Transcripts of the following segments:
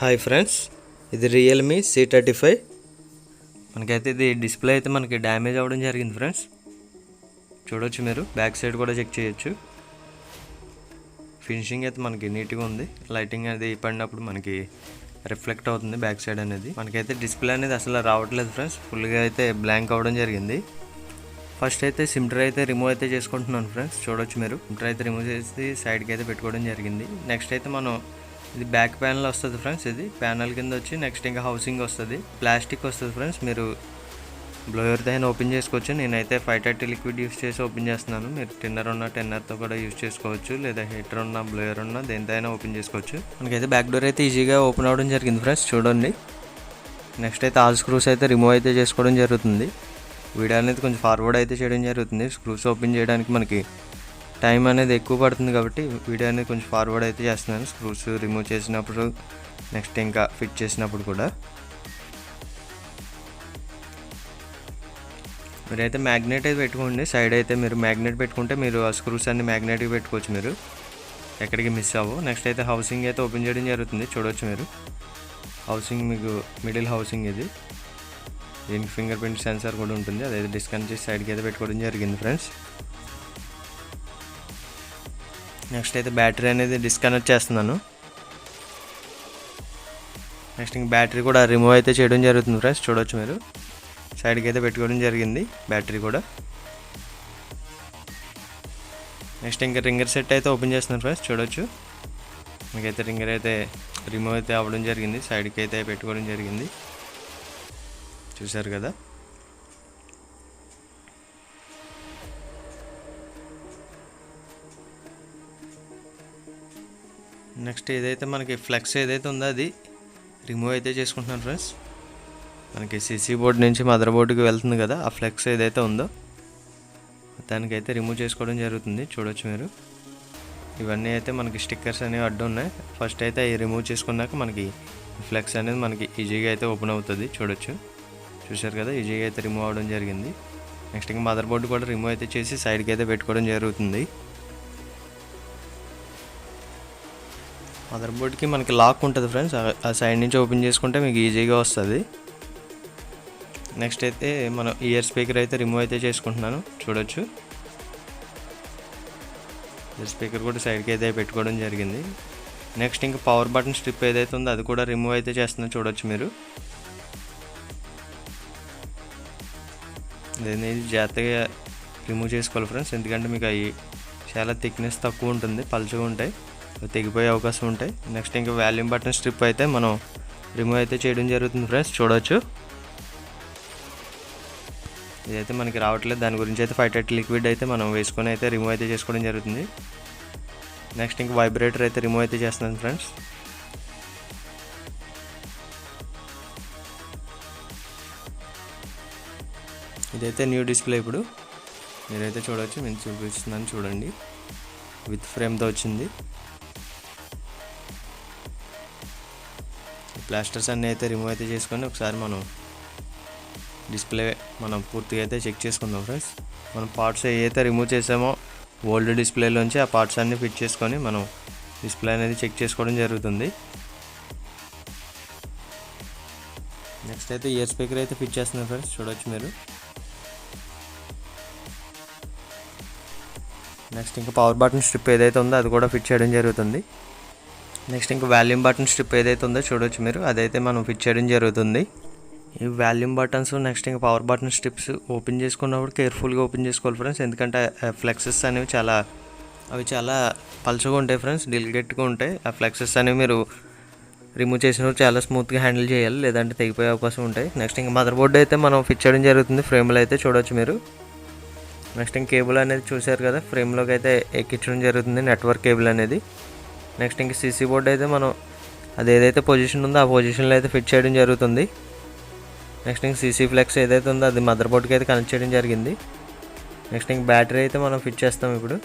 Hi friends, ఇది Realme C35. మనకైతే ఇది డిస్ప్లే అయితే మనకి డ్యామేజ్ అవ్వడం జరిగింది ఫ్రెండ్స్. చూడొచ్చు, మీరు బ్యాక్ సైడ్ కూడా చెక్ చేయొచ్చు. ఫినిషింగ్ అయితే మనకి నీట్గా ఉంది. లైటింగ్ అనేది పడినప్పుడు మనకి రిఫ్లెక్ట్ అవుతుంది బ్యాక్ సైడ్ అనేది. మనకైతే డిస్ప్లే అనేది అసలు రావట్లేదు ఫ్రెండ్స్, ఫుల్గా అయితే బ్లాంక్ అవ్వడం జరిగింది. ఫస్ట్ అయితే సిమ్ ట్రే అయితే రిమూవ్ అయితే చేసుకుంటున్నాను ఫ్రెండ్స్. చూడొచ్చు, మీరు సిమ్ ట్రే అయితే రిమూవ్ చేసి సైడ్కి అయితే పెట్టుకోవడం జరిగింది. నెక్స్ట్ అయితే మనం ఇది బ్యాక్ ప్యానల్ వస్తుంది ఫ్రెండ్స్. ఇది ప్యానల్ కింద వచ్చి నెక్స్ట్ ఇంకా హౌసింగ్ వస్తుంది, ప్లాస్టిక్ వస్తుంది ఫ్రెండ్స్. మీరు బ్లోయర్తో అయినా ఓపెన్ చేసుకోవచ్చు. నేనైతే 530 లిక్విడ్ యూస్ చేసి ఓపెన్ చేస్తున్నాను. మీరు టిన్నర్ ఉన్న టెన్నర్తో కూడా యూస్ చేసుకోవచ్చు, లేదా హీటర్ ఉన్న బ్లోయర్ ఉన్న దేంతో అయినా ఓపెన్ చేసుకోవచ్చు. మనకైతే బ్యాక్ డోర్ అయితే ఈజీగా ఓపెన్ అవ్వడం జరిగింది ఫ్రెండ్స్. చూడండి, నెక్స్ట్ అయితే ఆల్ స్క్రూస్ అయితే రిమూవ్ అయితే చేసుకోవడం జరుగుతుంది. వీడియో అనేది కొంచెం ఫార్వర్డ్ అయితే చేయడం జరుగుతుంది. స్క్రూస్ ఓపెన్ చేయడానికి మనకి టైం అనేది ఎక్కువ పడుతుంది కాబట్టి వీడియో అనేది కొంచెం ఫార్వర్డ్ అయితే చేస్తున్నాను. స్క్రూస్ రిమూవ్ చేసినప్పుడు, నెక్స్ట్ ఇంకా ఫిట్ చేసినప్పుడు కూడా. మీరైతే మ్యాగ్నెట్ అయితే పెట్టుకోండి. సైడ్ అయితే మీరు మ్యాగ్నెట్ పెట్టుకుంటే మీరు ఆ స్క్రూస్ అన్ని మ్యాగ్నెట్కి పెట్టుకోవచ్చు, మీరు ఎక్కడికి మిస్ అవ్వవు. నెక్స్ట్ అయితే హౌసింగ్ అయితే ఓపెన్ చేయడం జరుగుతుంది. చూడవచ్చు, మీరు హౌసింగ్ మీకు మిడిల్ హౌసింగ్ ఇది. దీనికి ఫింగర్ ప్రింట్ సెన్సార్ కూడా ఉంటుంది. అదైతే డిస్కనెక్ట్ చేసి సైడ్కి అయితే పెట్టుకోవడం జరిగింది ఫ్రెండ్స్. నెక్స్ట్ అయితే బ్యాటరీ అనేది డిస్కనెక్ట్ చేస్తున్నాను. నెక్స్ట్ ఇంక బ్యాటరీ కూడా రిమూవ్ అయితే చేయడం జరుగుతుంది ఫ్రెండ్స్. చూడవచ్చు, మీరు సైడ్కి అయితే పెట్టుకోవడం జరిగింది బ్యాటరీ కూడా. నెక్స్ట్ ఇంకా రింగర్ సెట్ అయితే ఓపెన్ చేస్తున్నాను ఫ్రెండ్స్. చూడవచ్చు, మీకైతే రింగర్ అయితే రిమూవ్ అయితే అవ్వడం జరిగింది, సైడ్కి అయితే పెట్టుకోవడం జరిగింది. చూసారు కదా. నెక్స్ట్ ఏదైతే మనకి ఫ్లెక్స్ ఏదైతే ఉందో అది రిమూవ్ అయితే చేసుకుంటున్నాను ఫ్రెండ్స్. మనకి సిసి బోర్డ్ నుంచి మదర్ బోర్డుకి వెళ్తుంది కదా, ఆ ఫ్లెక్స్ ఏదైతే ఉందో దానికైతే రిమూవ్ చేసుకోవడం జరుగుతుంది. చూడవచ్చు, మీరు ఇవన్నీ అయితే మనకి స్టిక్కర్స్ అనేవి అడ్డు ఉన్నాయి. ఫస్ట్ అయితే అవి రిమూవ్ చేసుకున్నాక మనకి ఫ్లెక్స్ అనేది మనకి ఈజీగా అయితే ఓపెన్ అవుతుంది. చూడొచ్చు, చూసారు కదా, ఈజీగా అయితే రిమూవ్ అవ్వడం జరిగింది. నెక్స్ట్ ఇంకా మదర్ బోర్డు కూడా రిమూవ్ అయితే చేసి సైడ్కి అయితే పెట్టుకోవడం జరుగుతుంది. మదర్ బోర్డ్కి మనకి లాక్ ఉంటుంది ఫ్రెండ్స్, ఆ సైడ్ నుంచి ఓపెన్ చేసుకుంటే మీకు ఈజీగా వస్తుంది. నెక్స్ట్ అయితే మనం ఇయర్ స్పీకర్ అయితే రిమూవ్ అయితే చేసుకుంటున్నాను. చూడొచ్చు, ఇయర్ స్పీకర్ కూడా సైడ్కి అయితే పెట్టుకోవడం జరిగింది. నెక్స్ట్ ఇంకా పవర్ బటన్ స్ట్రిప్ ఏదైతే ఉందో అది కూడా రిమూవ్ అయితే చేస్తున్నాను. చూడొచ్చు, మీరు దీన్ని జాగ్రత్తగా రిమూవ్ చేసుకోవాలి ఫ్రెండ్స్, ఎందుకంటే మీకు అవి చాలా థిక్నెస్ తక్కువ ఉంటుంది, పలుచగా ఉంటాయి, తెగిపోయే అవకాశం ఉంటాయి. నెక్స్ట్ ఇంకా వాల్యూమ్ బటన్ స్ట్రిప్ అయితే మనం రిమూవ్ అయితే చేయడం జరుగుతుంది ఫ్రెండ్స్. చూడవచ్చు, ఇదైతే మనకి రావట్లేదు, దాని గురించి అయితే 530 లిక్విడ్ అయితే మనం వేసుకొని అయితే రిమూవ్ అయితే చేసుకోవడం జరుగుతుంది. నెక్స్ట్ ఇంకా వైబ్రేటర్ అయితే రిమూవ్ అయితే చేస్తున్నాను ఫ్రెండ్స్. ఇదైతే న్యూ డిస్ప్లే. ఇప్పుడు మీరైతే చూడవచ్చు, నేను చూపిస్తున్నాను చూడండి, విత్ ఫ్రేమ్తో వచ్చింది. ప్లాస్టర్స్ అన్నీ అయితే రిమూవ్ అయితే చేసుకొని ఒకసారి మనం డిస్ప్లే మనం పూర్తిగా అయితే చెక్ చేసుకుందాం ఫ్రెండ్స్. మనం పార్ట్స్ ఏవైతే రిమూవ్ చేసామో ఓల్డ్ డిస్ప్లేలోంచి ఆ పార్ట్స్ అన్నీ ఫిట్ చేసుకొని మనం డిస్ప్లే అనేది చెక్ చేసుకోవడం జరుగుతుంది. నెక్స్ట్ అయితే ఇయర్ స్పీకర్ అయితే ఫిట్ చేస్తున్నాం ఫ్రెండ్స్. చూడవచ్చు, మీరు నెక్స్ట్ ఇంకా పవర్ బటన్ స్ట్రిప్ ఏదైతే ఉందో అది కూడా ఫిట్ చేయడం జరుగుతుంది. నెక్స్ట్ ఇంకా వాల్యూమ్ బటన్ స్ట్రిప్ ఏదైతే ఉందో చూడవచ్చు, మీరు అదైతే మనం ఫిట్ చేయడం జరుగుతుంది. ఈ వాల్యూమ్ బటన్స్ నెక్స్ట్ ఇంకా పవర్ బటన్ స్ట్రిప్స్ ఓపెన్ చేసుకున్నప్పుడు కేర్ఫుల్గా ఓపెన్ చేసుకోవాలి ఫ్రెండ్స్, ఎందుకంటే ఫ్లెక్సెస్ అనేవి చాలా పలుచగా ఉంటాయి ఫ్రెండ్స్, డెలికేట్గా ఉంటాయి. ఆ ఫ్లెక్సెస్ అనేవి మీరు రిమూవ్ చేసినప్పుడు చాలా స్మూత్గా హ్యాండిల్ చేయాలి, లేదంటే తెగిపోయే అవకాశం ఉంటాయి. నెక్స్ట్ ఇంకా మదర్ బోర్డు అయితే మనం ఫిట్ చేయడం జరుగుతుంది ఫ్రేమ్లో అయితే. చూడవచ్చు, మీరు నెక్స్ట్ ఇంక కేబుల్ అనేది చూసారు కదా, ఫ్రేమ్లోకి అయితే ఎక్కించడం జరుగుతుంది, నెట్వర్క్ కేబుల్ అనేది. నెక్స్ట్ ఇంక సీసీ బోర్డు అయితే మనం అది ఏదైతే పొజిషన్ ఉందో ఆ పొజిషన్లో అయితే ఫిట్ చేయడం జరుగుతుంది. నెక్స్ట్ ఇంక సీసీ ఫ్లెక్స్ ఏదైతే ఉందో అది మదర్ బోర్డ్కి అయితే కనెక్ట్ చేయడం జరిగింది. నెక్స్ట్ ఇంక బ్యాటరీ అయితే మనం ఫిట్ చేస్తాం ఇప్పుడు.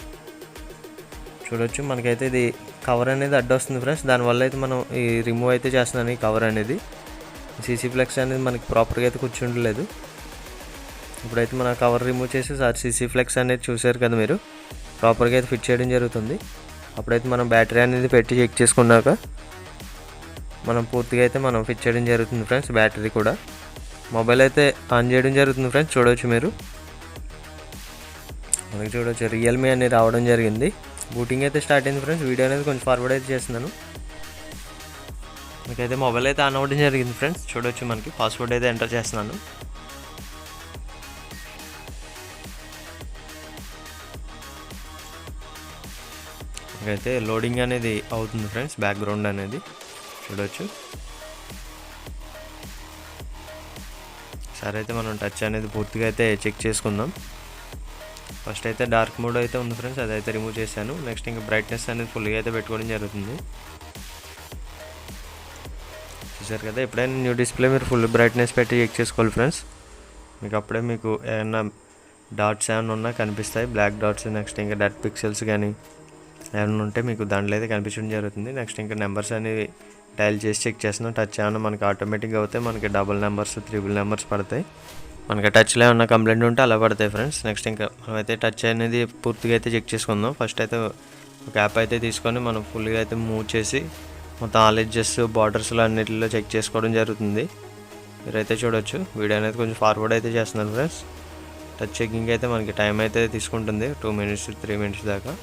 చూడొచ్చు, మనకైతే ఇది కవర్ అనేది అడ్డు వస్తుంది ఫ్రెండ్స్, దానివల్ల అయితే మనం ఈ రిమూవ్ అయితే చేస్తున్నాను ఈ కవర్ అనేది. సీసీ ఫ్లెక్స్ అనేది మనకి ప్రాపర్గా అయితే కూర్చుండలేదు. ఇప్పుడైతే మన కవర్ రిమూవ్ చేసి సీసీ ఫ్లెక్స్ అనేది చూసారు కదా, మీరు ప్రాపర్గా అయితే ఫిట్ చేయడం జరుగుతుంది. అప్పుడైతే మనం బ్యాటరీ అనేది పెట్టి చెక్ చేసుకున్నాక మనం పూర్తిగా అయితే మనం ఫిట్ చేయడం జరుగుతుంది ఫ్రెండ్స్. బ్యాటరీ కూడా మొబైల్ అయితే ఆన్ చేయడం జరుగుతుంది ఫ్రెండ్స్. చూడవచ్చు మీరు, మనకి చూడవచ్చు రియల్మీ అనేది రావడం జరిగింది. బూటింగ్ అయితే స్టార్ట్ అయింది ఫ్రెండ్స్. వీడియో అనేది కొంచెం ఫార్వర్డ్ అయితే చేస్తున్నాను. మీకైతే మొబైల్ అయితే ఆన్ అవ్వడం జరిగింది ఫ్రెండ్స్. చూడవచ్చు మనకి పాస్వర్డ్ అయితే ఎంటర్ చేస్తున్నాను. అయితే లోడింగ్ అనేది అవుతుంది ఫ్రెండ్స్. బ్యాక్గ్రౌండ్ అనేది చూడవచ్చు. సరే అయితే మనం టచ్ అనేది పూర్తిగా అయితే చెక్ చేసుకుందాం. ఫస్ట్ అయితే డార్క్ మోడ్ అయితే ఉంది ఫ్రెండ్స్, అదైతే రిమూవ్ చేశాను. నెక్స్ట్ ఇంకా బ్రైట్నెస్ అనేది ఫుల్గా అయితే పెట్టుకోవడం జరుగుతుంది. చూసారు కదా, ఎప్పుడైనా న్యూ డిస్ప్లే మీరు ఫుల్ బ్రైట్నెస్ పెట్టి చెక్ చేసుకోవాలి ఫ్రెండ్స్. మీకు అప్పుడే మీకు ఏమైనా డాట్స్ ఏమైనా ఉన్నా కనిపిస్తాయి, బ్లాక్ డాట్స్. నెక్స్ట్ ఇంకా డెడ్ పిక్సెల్స్ కానీ ఏమైనా ఉంటే మీకు దాంట్లో అయితే కనిపించడం జరుగుతుంది. నెక్స్ట్ ఇంకా నెంబర్స్ అనేవి డయల్ చేసి చెక్ చేస్తున్నాం. టచ్ ఏమన్నా మనకి ఆటోమేటిక్గా అవుతాయి, మనకి డబుల్ నెంబర్స్, ట్రిపుల్ నెంబర్స్ పడతాయి. మనకి టచ్లో ఏమన్నా కంప్లైంట్ ఉంటే అలా పడతాయి ఫ్రెండ్స్. నెక్స్ట్ ఇంకా మనమైతే టచ్ అనేది పూర్తిగా అయితే చెక్ చేసుకుందాం. ఫస్ట్ అయితే ఒక యాప్ అయితే తీసుకొని మనం ఫుల్గా అయితే మూవ్ చేసి మొత్తం ఆల్ ఎడ్జెస్, బార్డర్స్లో అన్నిటిలో చెక్ చేసుకోవడం జరుగుతుంది. మీరైతే చూడొచ్చు. వీడియో అనేది కొంచెం ఫార్వర్డ్ అయితే చేస్తున్నాను ఫ్రెండ్స్. టచ్ చెకింగ్ అయితే మనకి టైం అయితే తీసుకుంటుంది 2 minutes 3 minutes దాకా.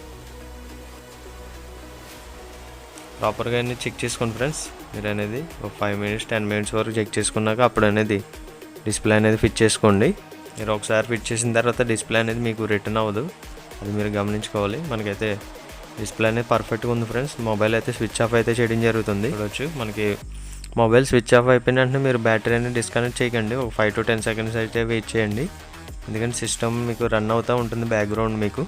ప్రాపర్గా అన్నీ చెక్ చేసుకోండి ఫ్రెండ్స్. మీరు అనేది ఒక 5 minutes 10 minutes వరకు చెక్ చేసుకున్నాక అప్పుడు అనేది డిస్ప్లే అనేది ఫిట్ చేసుకోండి. మీరు ఒకసారి ఫిట్ చేసిన తర్వాత డిస్ప్లే అనేది మీకు రిటర్న్ అవ్వదు, అది మీరు గమనించుకోవాలి. మనకైతే డిస్ప్లే అనేది పర్ఫెక్ట్గా ఉంది ఫ్రెండ్స్. మొబైల్ అయితే స్విచ్ ఆఫ్ అయితే చేయడం జరుగుతుంది. చూడవచ్చు మనకి మొబైల్ స్విచ్ ఆఫ్ అయిపోయిన వెంటనే మీరు బ్యాటరీ అనేది డిస్కనెక్ట్ చేయకండి. ఒక 5 to 10 seconds అయితే వెయిట్ చేయండి. ఎందుకంటే సిస్టమ్ మీకు రన్ అవుతూ ఉంటుంది బ్యాక్గ్రౌండ్ మీకు,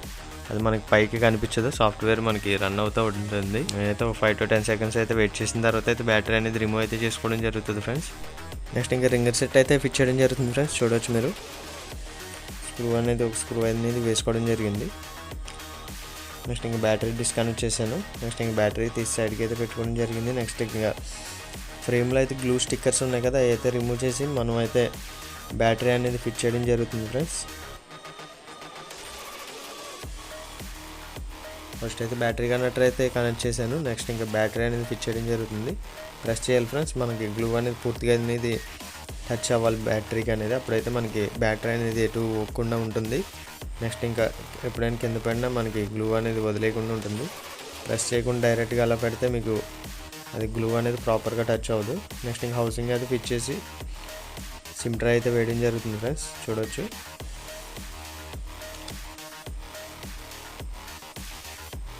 అది మనకి పైకి కనిపించదు, సాఫ్ట్వేర్ మనకి రన్ అవుతూ ఉంటుంది. నేనైతే ఒక 5 to 10 seconds అయితే వెయిట్ చేసిన తర్వాత అయితే బ్యాటరీ అనేది రిమూవ్ అయితే చేసుకోవడం జరుగుతుంది ఫ్రెండ్స్. నెక్స్ట్ ఇంకా రింగర్ సెట్ అయితే ఫిట్ చేయడం జరుగుతుంది ఫ్రెండ్స్. చూడవచ్చు మీరు, ఒక స్క్రూ అనేది వేసుకోవడం జరిగింది. నెక్స్ట్ ఇంకా బ్యాటరీ డిస్కనెక్ట్ చేశాను. నెక్స్ట్ ఇంకా బ్యాటరీ తీసి సైడ్కి అయితే పెట్టుకోవడం జరిగింది. నెక్స్ట్ ఇంకా ఫ్రేమ్లో అయితే గ్లూ స్టిక్కర్స్ ఉన్నాయి కదా, అవి అయితే రిమూవ్ చేసి మనం అయితే బ్యాటరీ అనేది ఫిట్ చేయడం జరుగుతుంది ఫ్రెండ్స్. ఫస్ట్ అయితే బ్యాటరీ కనెక్టర్ అయితే కనెక్ట్ చేశాను. నెక్స్ట్ ఇంకా బ్యాటరీ అనేది ఫిట్ చేయడం జరుగుతుంది. ప్రెస్ చేయాలి ఫ్రెండ్స్. మనకి గ్లూ అనేది పూర్తిగా అనేది టచ్ అవ్వాలి బ్యాటరీకి అనేది, అప్పుడైతే మనకి బ్యాటరీ అనేది ఎటు పోకుండా ఉంటుంది. నెక్స్ట్ ఇంకా ఎప్పుడైనా కింద పడినా మనకి గ్లూ అనేది వదిలేయకుండా ఉంటుంది. ప్రెస్ చేయకుండా డైరెక్ట్గా అలా పెడితే మీకు అది గ్లూ అనేది ప్రాపర్గా టచ్ అవ్వదు. నెక్స్ట్ ఇంకా హౌసింగ్ అయితే ఫిట్ చేసి సిమ్ ట్రే అయితే వేయడం జరుగుతుంది ఫ్రెండ్స్. చూడవచ్చు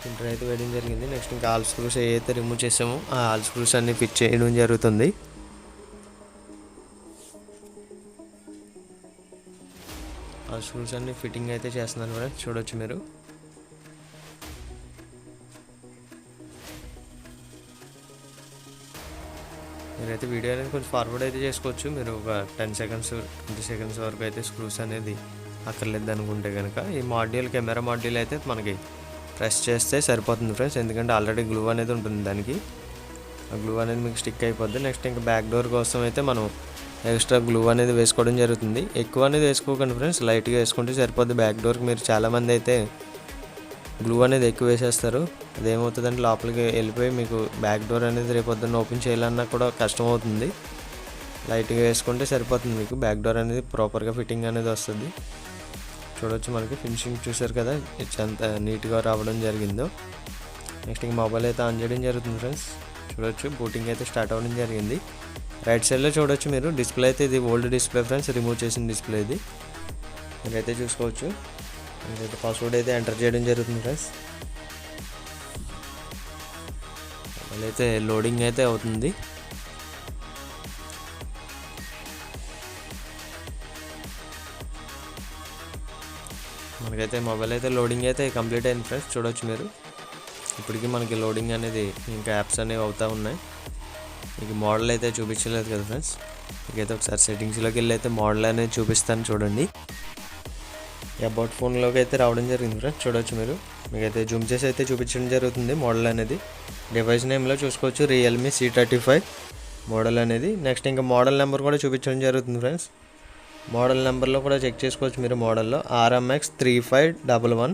సిమ్ ట్రే అయితే వేయడం జరిగింది. నెక్స్ట్ ఇంకా ఆల్ స్క్రూస్ ఏవైతే రిమూవ్ చేసామో ఆ ఆల్ స్క్రూస్ అన్ని ఫిట్ చేయడం జరుగుతుంది. ఆ స్క్రూస్ అన్ని ఫిట్టింగ్ అయితే చేస్తున్నాను ఫ్రెండ్స్. చూడవచ్చు మీరు. మీరైతే వీడియో అనేది కొంచెం ఫార్వర్డ్ అయితే చేసుకోవచ్చు. మీరు ఒక 10 seconds 20 seconds వరకు అయితే స్క్రూస్ అనేది అక్కర్లేదు అనుకుంటే కనుక ఈ కెమెరా మాడ్యూల్ అయితే మనకి ప్రెస్ చేస్తే సరిపోతుంది ఫ్రెండ్స్. ఎందుకంటే ఆల్రెడీ గ్లూ అనేది ఉంటుంది దానికి, ఆ గ్లూ అనేది మీకు స్టిక్ అయిపోద్ది. నెక్స్ట్ ఇంకా బ్యాక్ డోర్ కోసం అయితే మనం ఎక్స్ట్రా గ్లూ అనేది వేసుకోవడం జరుగుతుంది. ఎక్కువ అనేది వేసుకోకండి ఫ్రెండ్స్, లైట్గా వేసుకుంటే సరిపోద్ది. బ్యాక్ డోర్కి మీరు చాలామంది అయితే గ్లూ అనేది ఎక్కువ వేసేస్తారు, అదేమవుతుందంటే లోపలికి వెళ్ళిపోయి మీకు బ్యాక్ డోర్ అనేది రేపొద్దున్న ఓపెన్ చేయాలన్నా కూడా కష్టం అవుతుంది. లైట్గా వేసుకుంటే సరిపోతుంది, మీకు బ్యాక్ డోర్ అనేది ప్రాపర్గా ఫిట్టింగ్ అనేది వస్తుంది. చూడవచ్చు మనకి ఫినిషింగ్ చూసారు కదా, ఎంత నీట్గా రావడం జరిగిందో. నెక్స్ట్ ఇంక మొబైల్ అయితే ఆన్ చేయడం జరుగుతుంది ఫ్రెండ్స్. చూడవచ్చు బూటింగ్ అయితే స్టార్ట్ అవ్వడం జరిగింది. రైట్ సైడ్లో చూడవచ్చు మీరు డిస్ప్లే అయితే ఇది ఓల్డ్ డిస్ప్లే ఫ్రెండ్స్, రిమూవ్ చేసిన డిస్ప్లే ఇది మీరైతే చూసుకోవచ్చు. మీరైతే పాస్వర్డ్ అయితే ఎంటర్ చేయడం జరుగుతుంది ఫ్రెండ్స్. అయితే లోడింగ్ అయితే అవుతుంది. మనకైతే మొబైల్ అయితే లోడింగ్ అయితే కంప్లీట్ అయింది ఫ్రెండ్స్. చూడవచ్చు మీరు, ఇప్పటికీ మనకి లోడింగ్ అనేది ఇంకా యాప్స్ అనేవి అవుతూ ఉన్నాయి. మీకు మోడల్ అయితే చూపించలేదు కదా ఫ్రెండ్స్, మీకైతే ఒకసారి సెట్టింగ్స్లోకి వెళ్ళి అయితే మోడల్ అనేది చూపిస్తాను చూడండి. అబౌట్ ఫోన్లోకి అయితే రావడం జరిగింది ఫ్రెండ్స్. చూడవచ్చు మీరు, మీకైతే జూమ్ చేసి అయితే చూపించడం జరుగుతుంది మోడల్ అనేది. డివైస్ నేమ్లో చూసుకోవచ్చు రియల్మీ C35 మోడల్ అనేది. నెక్స్ట్ ఇంకా మోడల్ నెంబర్ కూడా చూపించడం జరుగుతుంది ఫ్రెండ్స్. మోడల్ నెంబర్లో కూడా చెక్ చేసుకోవచ్చు మీరు. మోడల్లో RMX 3511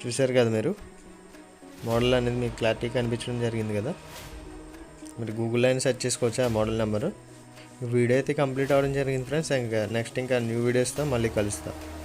చూసారు కదా మీరు. మోడల్ అనేది మీకు క్లారిటీ కనిపించడం జరిగింది కదా. మీరు గూగుల్లో అయినా సెర్చ్ చేసుకోవచ్చు ఆ మోడల్ నెంబరు. వీడియో అయితే కంప్లీట్ అవ్వడం జరిగింది ఫ్రెండ్స్. ఇంకా నెక్స్ట్ ఇంకా న్యూ వీడియోస్తో మళ్ళీ కలుస్తాను.